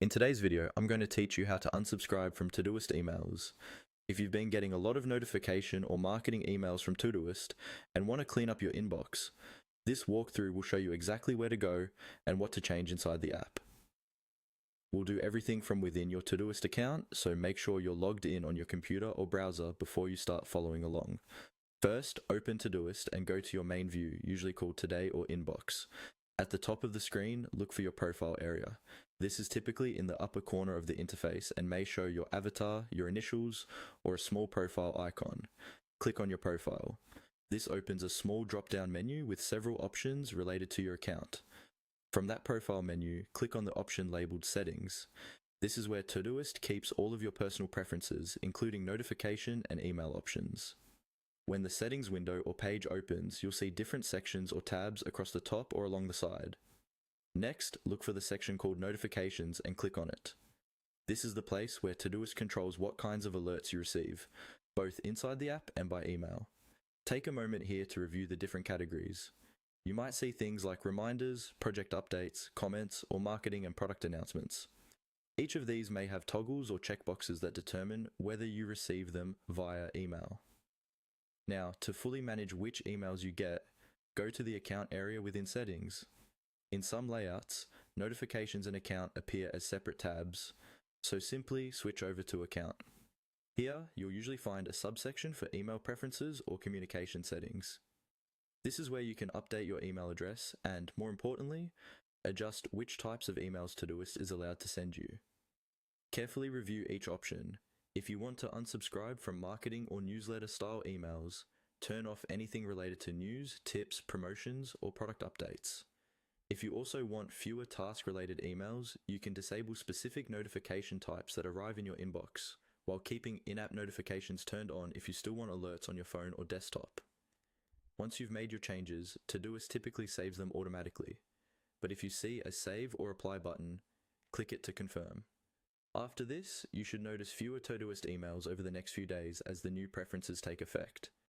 In today's video, I'm going to teach you how to unsubscribe from Todoist emails. If you've been getting a lot of notification or marketing emails from Todoist and want to clean up your inbox, this walkthrough will show you exactly where to go and what to change inside the app. We'll do everything from within your Todoist account, so make sure you're logged in on your computer or browser before you start following along. First, open Todoist and go to your main view, usually called Today or Inbox. At the top of the screen, look for your profile area. This is typically in the upper corner of the interface and may show your avatar, your initials, or a small profile icon. Click on your profile. This opens a small drop-down menu with several options related to your account. From that profile menu, click on the option labeled Settings. This is where Todoist keeps all of your personal preferences, including notification and email options. When the settings window or page opens, you'll see different sections or tabs across the top or along the side. Next, look for the section called Notifications and click on it. This is the place where Todoist controls what kinds of alerts you receive, both inside the app and by email. Take a moment here to review the different categories. You might see things like reminders, project updates, comments, or marketing and product announcements. Each of these may have toggles or checkboxes that determine whether you receive them via email. Now, to fully manage which emails you get, go to the account area within Settings. In some layouts, notifications and account appear as separate tabs, so simply switch over to account. Here, you'll usually find a subsection for email preferences or communication settings. This is where you can update your email address and, more importantly, adjust which types of emails Todoist is allowed to send you. Carefully review each option. If you want to unsubscribe from marketing or newsletter style emails, turn off anything related to news, tips, promotions, or product updates. If you also want fewer task-related emails, you can disable specific notification types that arrive in your inbox, while keeping in-app notifications turned on if you still want alerts on your phone or desktop. Once you've made your changes, Todoist typically saves them automatically, but if you see a Save or Apply button, click it to confirm. After this, you should notice fewer Todoist emails over the next few days as the new preferences take effect.